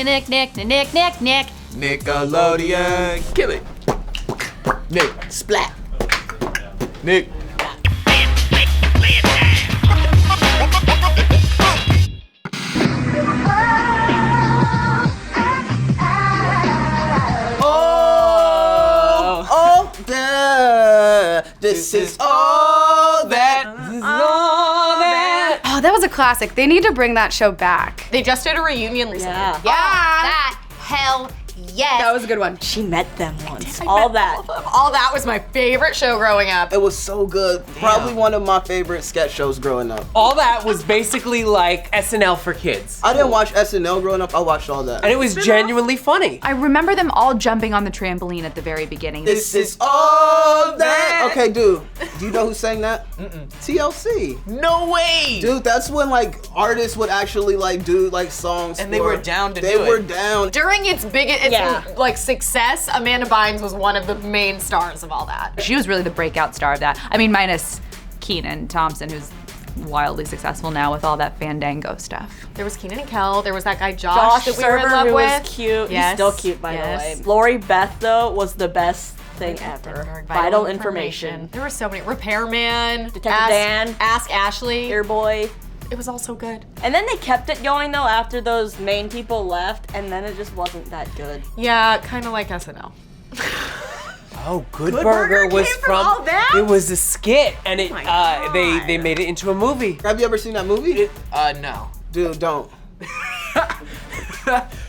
Nick. Nickelodeon, kill it. Nick, splat. Nick. This is all that. Oh, that was a classic. They need to bring that show back. They just did a reunion recently. Yeah. That hell yes. That was a good one. She met them once. All that was my favorite show growing up. It was so good. Probably one of my favorite sketch shows growing up. All that was basically like SNL for kids. I didn't watch SNL growing up. I watched all that. And it was genuinely funny. I remember them all jumping on the trampoline at the very beginning. This is all that. Okay, dude. Do you know who sang that? TLC. No way! Dude, that's when like artists would actually like do like songs. And they were down to do it. They were down. During its like success, Amanda Bynes was one of the main stars of all that. She was really the breakout star of that. I mean, minus Kenan Thompson, who's wildly successful now with all that Fandango stuff. There was Kenan and Kel. There was that guy Josh that we were in love who with. was cute. Yes. He's still cute, by the way. Lori Beth, though, was the best thing ever. Vital information. There were so many. Repairman. Detective Dan. Ask Ashley. Earboy. It was all so good. And then they kept it going, though, after those main people left, and then it just wasn't that good. Yeah, kind of like SNL. Oh, Good Burger was came from all that? It was a skit, and it God. they made it into a movie. Have you ever seen that movie? No. Dude, don't.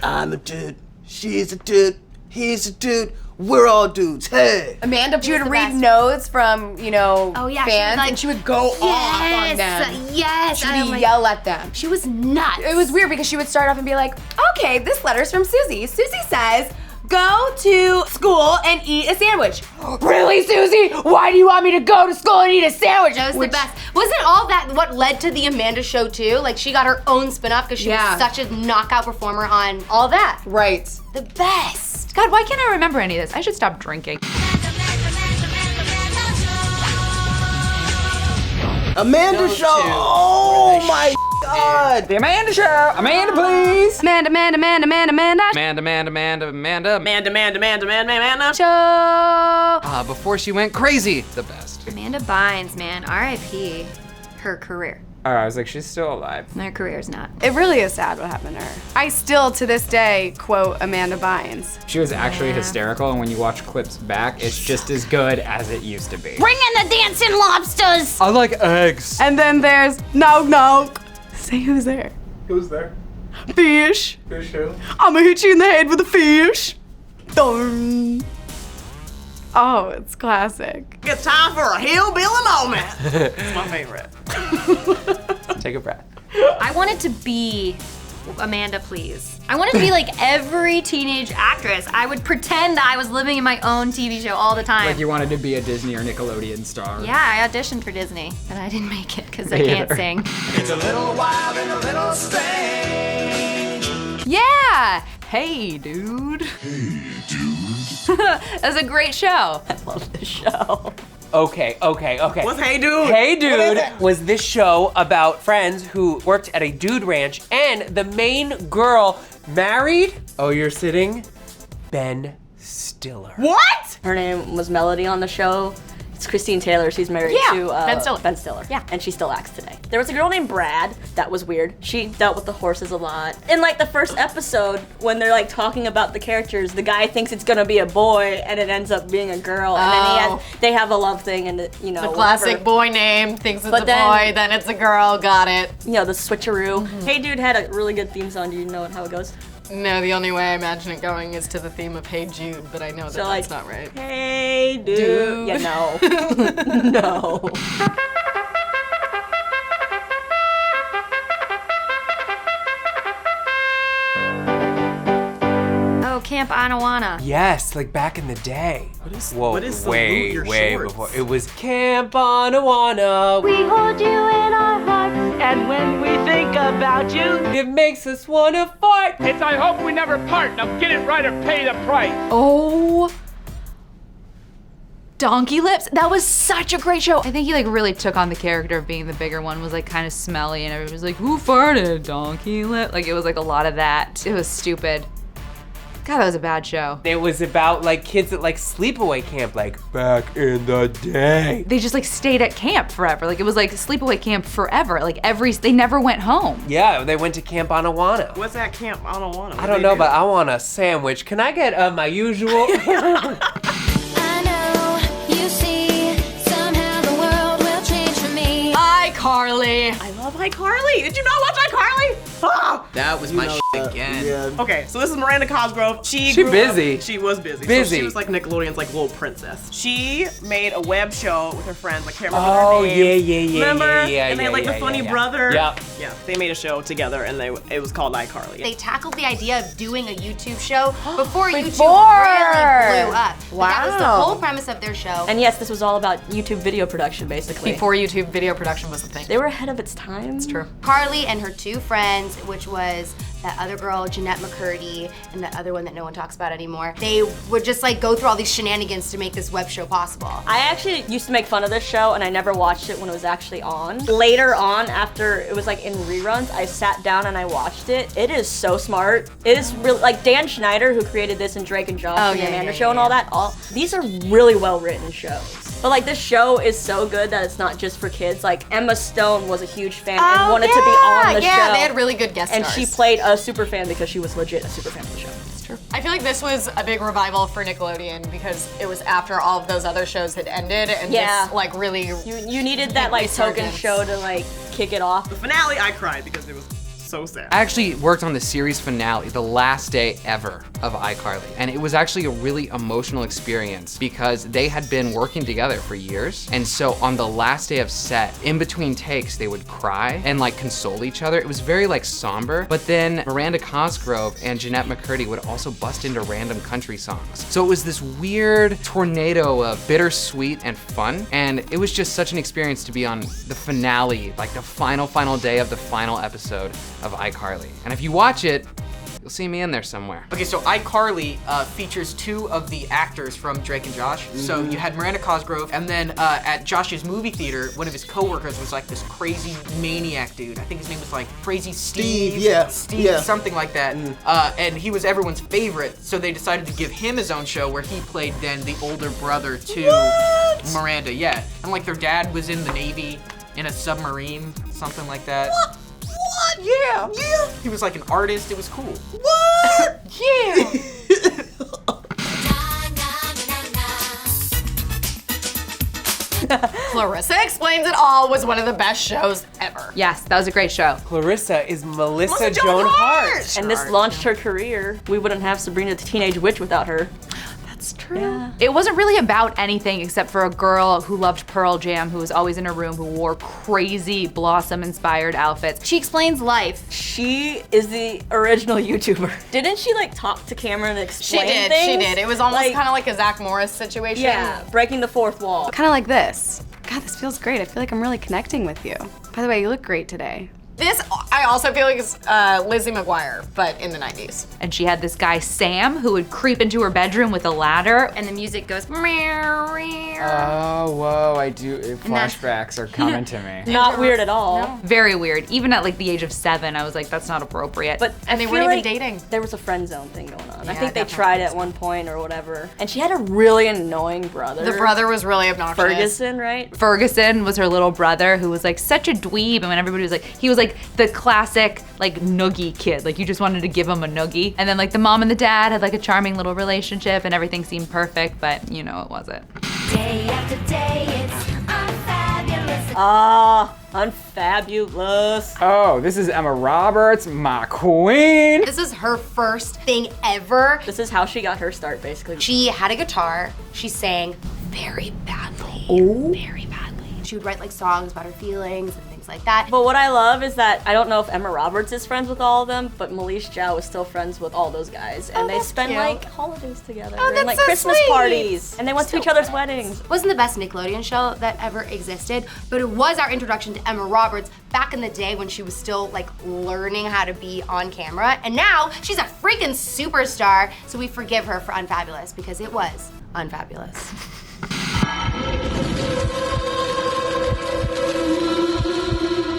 I'm a dude. She's a dude. He's a dude. We're all dudes. Hey. Amanda, she would read notes from, you know, fans, like, and she would go off on them. Yes, She would yell at them. She was nuts. It was weird because she would start off and be like, okay, this letter's from Susie. Susie says, go to school and eat a sandwich. Really, Susie? Why do you want me to go to school and eat a sandwich? That was the best. Wasn't all that what led to the Amanda show too? Like she got her own spin-off because she was such a knockout performer on all that. Right. The best. God, why can't I remember any of this? I should stop drinking. Amanda Show. Oh my God. The Amanda Show. Amanda, please. Amanda. Show. Before she went crazy, the best. Amanda Bynes, man, R.I.P. her career. Oh, I was like, she's still alive. Her career's not. It really is sad what happened to her. I still, to this day, quote Amanda Bynes. She was actually hysterical, and when you watch clips back, it's just as good as it used to be. Bring in the dancing lobsters! I like eggs. And then there's no. Say who's there. Who's there? Fish. Fish who? I'ma hit you in the head with a fish. Dun. Oh, it's classic. It's time for a hillbilly moment. It's my favorite. Take a breath. I wanted to be Amanda, please. I wanted to be like every teenage actress. I would pretend I was living in my own TV show all the time. Like you wanted to be a Disney or Nickelodeon star. Yeah, I auditioned for Disney, but I didn't make it because I can't sing. It's a little wild and a little strange. Yeah! Hey, dude. That was a great show. I love this show. Okay. What's Hey Dude? Hey Dude was this show about friends who worked at a dude ranch, and the main girl married, oh, you're sitting, Ben Stiller. What? Her name was Melody on the show. It's Christine Taylor. She's married to Ben Stiller. Yeah, and she still acts today. There was a girl named Brad that was weird. She dealt with the horses a lot. In like the first episode, when they're like talking about the characters, the guy thinks it's gonna be a boy, and it ends up being a girl. And then they have a love thing, and you know, The classic boy name, thinks it's a boy, then it's a girl, got it. You know, the switcheroo. Hey Dude had a really good theme song. Do you know how it goes? No, the only way I imagine it going is to the theme of Hey Jude, but I know that that's not right. Hey Dude. Yeah, no. No. Oh, Camp Anawana. Yes, like back in the day. what is salute your shorts? Before. It was Camp Anawana. We hold you in our hearts, and when we think about you, It makes us wanna fart. It's I hope we never part. Now get it right or pay the price. Oh Donkey Lips. That was such a great show. I think he like really took on the character of being the bigger one, was like kind of smelly and everybody was like, who farted? Donkey Lip. Like it was like a lot of that. It was stupid. God, that was a bad show. It was about like kids at like sleepaway camp, like back in the day. They just like stayed at camp forever. Like it was like sleepaway camp forever. Like they never went home. Yeah, they went to Camp Anawana. What's that camp? I don't want to. I don't know, but I want a sandwich. Can I get my usual? iCarly. I love iCarly. Did you not watch iCarly? Ah! That was my shit again. Yeah. Okay, so this is Miranda Cosgrove. She busy. She was busy. Busy. So she was like Nickelodeon's like little princess. She made a web show with her friends. I can't remember Oh, their names. yeah. Remember? Yeah, and they had like the funny brother. Yeah. Yeah, they made a show together and it was called iCarly. They tackled the idea of doing a YouTube show before YouTube Before. really blew up. But that was the Wow. whole premise of their show. And yes, this was all about YouTube video production, basically. Before YouTube video production was a thing. They were ahead of its time. It's true. Carly and her two friends, which was that other girl, Jeanette McCurdy, and that other one that no one talks about anymore. They would just like go through all these shenanigans to make this web show possible. I actually used to make fun of this show and I never watched it when it was actually on. Later on, after it was like in reruns, I sat down and I watched it. It is so smart. It is really, like Dan Schneider, who created this and Drake and Josh and the Amanda Show and all that, these are really well written shows. But like this show is so good that it's not just for kids. Like Emma Stone was a huge fan and wanted to be on the show. Yeah, they had really good guest and stars. she played a super fan because she was legit a super fan of the show. True. I feel like this was a big revival for Nickelodeon because it was after all of those other shows had ended and this like really you needed that like token show to like kick it off. The finale, I cried because it was so sad. I actually worked on the series finale, the last day ever of iCarly. And it was actually a really emotional experience because they had been working together for years. And so on the last day of set, in between takes, they would cry and like console each other. It was very like somber, but then Miranda Cosgrove and Jeanette McCurdy would also bust into random country songs. So it was this weird tornado of bittersweet and fun. And it was just such an experience to be on the finale, like the final day of the final episode of iCarly. And if you watch it, you'll see me in there somewhere. Okay, so iCarly features two of the actors from Drake and Josh. So you had Miranda Cosgrove, and then at Josh's movie theater, one of his coworkers was like this crazy maniac dude. I think his name was like Crazy Steve. Steve, something like that. And he was everyone's favorite, so they decided to give him his own show where he played then the older brother to Miranda. Yeah, and like their dad was in the Navy in a submarine, something like that. What? Yeah. He was like an artist. It was cool. What? Yeah. Clarissa Explains It All was one of the best shows ever. Yes, that was a great show. Clarissa is Melissa Joan Hart. And this launched her career. We wouldn't have Sabrina the Teenage Witch without her. That's true. Yeah. It wasn't really about anything except for a girl who loved Pearl Jam, who was always in her room, who wore crazy Blossom-inspired outfits. She explains life. She is the original YouTuber. Didn't she like talk to camera and explain things? She did. It was almost kind of like a Zach Morris situation. Yeah, breaking the fourth wall. Kind of like this. God, this feels great. I feel like I'm really connecting with you. By the way, you look great today. This, I also feel like is Lizzie McGuire, but in the 90s. And she had this guy, Sam, who would creep into her bedroom with a ladder. And the music goes meow, meow. Oh, whoa, I do. Flashbacks are coming to me. Not weird at all. No. Very weird. Even at like the age of 7, I was like, that's not appropriate. But and they weren't even dating. There was a friend zone thing going on. Yeah, I think they tried at one point or whatever. And she had a really annoying brother. The brother was really obnoxious. Ferguson, right? Ferguson was her little brother who was like such a dweeb, and when everybody was like, he was like the classic like noogie kid, like you just wanted to give him a noogie. And then like the mom and the dad had like a charming little relationship and everything seemed perfect, but you know it wasn't. Day after day, it's unfabulous. Unfabulous. Oh, this is Emma Roberts, my queen. This is her first thing ever. This is how she got her start, basically. She had a guitar. She sang very badly. Very badly. She would write like songs about her feelings and things like that. But what I love is that I don't know if Emma Roberts is friends with all of them, but Melise Zhao is still friends with all those guys. And they spend cute. like holidays together Oh, and that's like so Christmas sweet. parties. And they went to each other's weddings. It wasn't the best Nickelodeon show that ever existed, but it was our introduction to Emma Roberts back in the day when she was still like learning how to be on camera. And now she's a freaking superstar, so we forgive her for Unfabulous because it was unfabulous.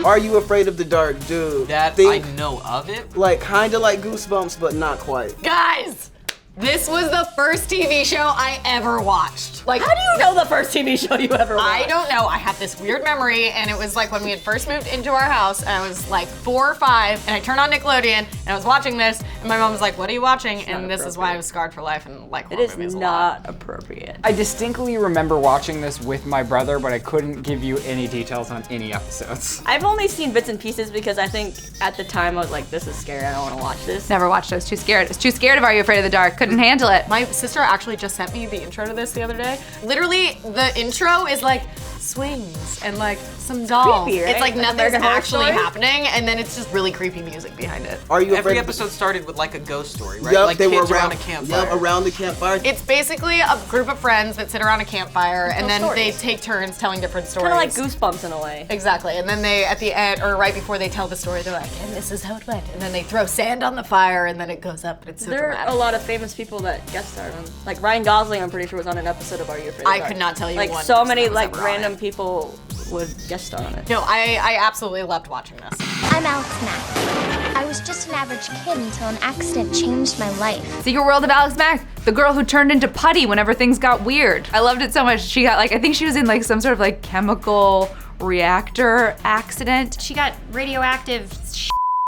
Are You Afraid of the Dark, dude? That I know of it. Like, kinda like Goosebumps, but not quite. Guys, this was the first TV show I ever watched. Like, how do you know the first TV show you ever watched? I don't know. I have this weird memory, and it was like when we had first moved into our house, and I was like 4 or 5, and I turned on Nickelodeon, and I was watching this, and my mom was like, "What are you watching?" And this is why I was scarred for life and like horror movies a lot. Not appropriate. I distinctly remember watching this with my brother, but I couldn't give you any details on any episodes. I've only seen bits and pieces because I think at the time I was like, this is scary, I don't want to watch this. Never watched it. I was too scared. I was too scared of Are You Afraid of the Dark. Couldn't handle it. My sister actually just sent me the intro to this the other day. Literally, the intro is like swings and like some dolls. creepy, right? It's like Like nothing's American Horror actually Story? happening, and then it's just really creepy music behind it. Are you Every afraid? episode started with like a ghost story, right? Yup, like they were kids around a campfire. Yup, around the campfire. It's basically a group of friends that sit around a campfire, and then they take turns telling different stories. Kind of like Goosebumps in a way. Exactly, and then they, at the end, or right before they tell the story, they're like, and this is how it went. And then they throw sand on the fire, and then it goes up, and it's so There dramatic. are a lot of famous people that guest starred on. Like Ryan Gosling, I'm pretty sure was on an episode of Are You Afraid of the I Dark. could not tell you like one so person many that was like ever on random it. people would guest star on it. No, I absolutely loved watching this. I'm Alex Mack. I was just an average kid until an accident changed my life. Secret World of Alex Mack, the girl who turned into Putty whenever things got weird. I loved it so much. She got like, I think she was in like some sort of like chemical reactor accident. She got radioactive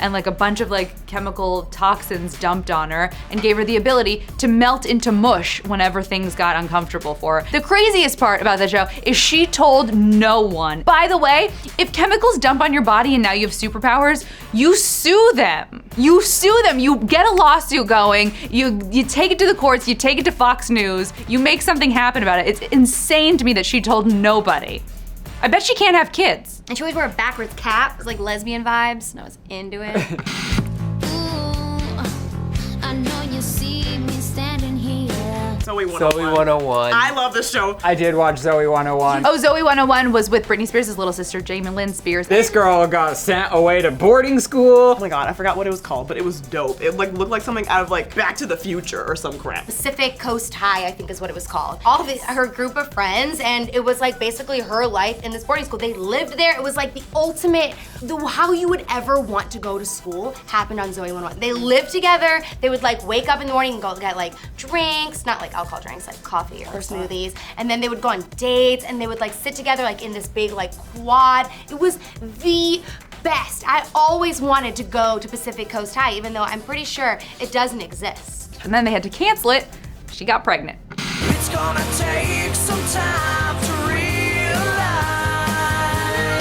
And like a bunch of like chemical toxins dumped on her and gave her the ability to melt into mush whenever things got uncomfortable for her. The craziest part about the show is she told no one. By the way, if chemicals dump on your body and now you have superpowers, you sue them. You sue them, you get a lawsuit going, you take it to the courts, you take it to Fox News, you make something happen about it. It's insane to me that she told nobody. I bet she can't have kids. And she always wore a backwards cap. It was like lesbian vibes, and I was into it. I know you see me standing here. Zoey 101. Zoey 101. I love this show. I did watch Zoey 101. Oh, Zoey 101 was with Britney Spears' little sister, Jamie Lynn Spears. This girl got sent away to boarding school. Oh my god, I forgot what it was called, but it was dope. It like looked like something out of like Back to the Future or some crap. Pacific Coast High, I think is what it was called. All of it, her group of friends, and it was like basically her life in this boarding school. They lived there. It was like the ultimate, how you would ever want to go to school happened on Zoey 101. They lived together. They would like wake up in the morning and go get like drinks, not like alcohol drinks, like coffee or smoothies. And then they would go on dates and they would like sit together like in this big like quad. It was the best. I always wanted to go to Pacific Coast High, even though I'm pretty sure it doesn't exist. And then they had to cancel it. She got pregnant. It's gonna take some time to realize.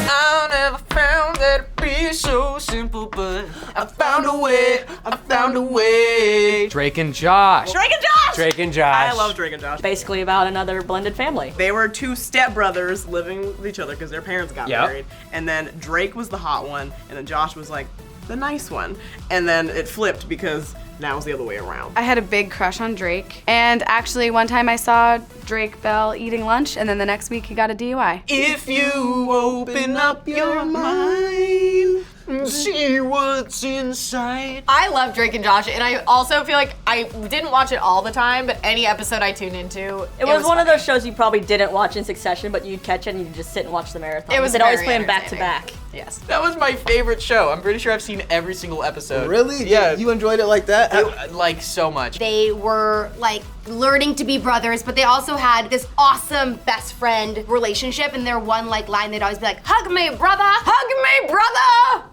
I never found that it'd be so simple, but I found a way. I found a way. Drake and Josh. Drake and Josh! Drake and Josh. I love Drake and Josh. Basically about another blended family. They were two stepbrothers living with each other because their parents got Yep. married. And then Drake was the hot one, and then Josh was like the nice one. And then it flipped because now it's the other way around. I had a big crush on Drake, and actually one time I saw Drake Bell eating lunch, and then the next week he got a DUI. If you open up your mind, see what's inside. I love Drake and Josh, and I also feel like I didn't watch it all the time, but any episode I tuned into, It was one of those shows you probably didn't watch in succession, but you'd catch it and you'd just sit and watch the marathon. It was They'd always very play them back to entertaining. back. Yes. That was my favorite show. I'm pretty sure I've seen every single episode. Really? Yeah. You enjoyed it like that? Like so much. They were like learning to be brothers, but they also had this awesome best friend relationship. And their one like line, they'd always be like, "Hug me, brother! Hug me, brother!"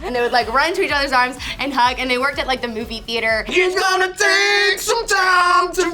And they would like run into each other's arms and hug. And they worked at like the movie theater. It's gonna take some time to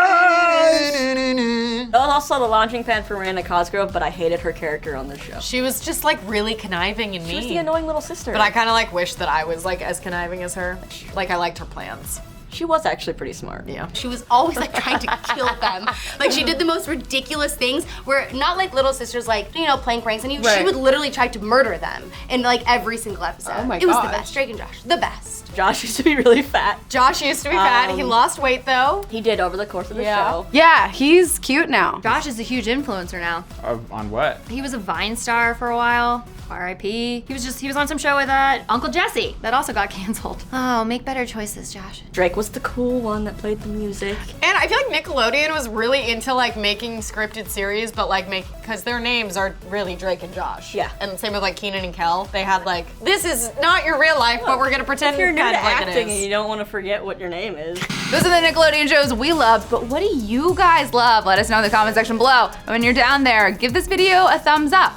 realize. That was also the launching pad for Miranda Cosgrove, but I hated her character on this show. She was just like really conniving and mean. She was the annoying little sister. But I kind of like wish that I was like as conniving as her. Like I liked her plans. She was actually pretty smart. Yeah. She was always like trying to kill them. Like she did the most ridiculous things where not like little sisters like, you know, playing pranks on you. She Right. would literally try to murder them in like every single episode. Oh my It was the gosh. best. Drake and Josh, the best. Josh used to be really fat. Josh used to be fat. He lost weight though. He did over the course of the Yeah. show. Yeah, he's cute now. Josh is a huge influencer now. On what? He was a Vine star for a while. R.I.P. He was on some show with Uncle Jesse that also got canceled. Oh, make better choices, Josh. Drake was the cool one that played the music. And I feel like Nickelodeon was really into like making scripted series, but like because their names are really Drake and Josh. Yeah. And same with like Keenan and Kel. They had like, this is not your real life, but we're gonna pretend If you're new kind to of like acting it and is. you don't want to forget what your name is. Those are the Nickelodeon shows we loved, but what do you guys love? Let us know in the comment section below. And when you're down there, give this video a thumbs up,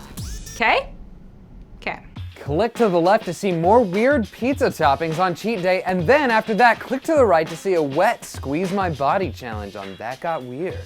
okay? Okay. Click to the left to see more weird pizza toppings on cheat day, and then after that, click to the right to see a wet squeeze my body challenge on That Got Weird.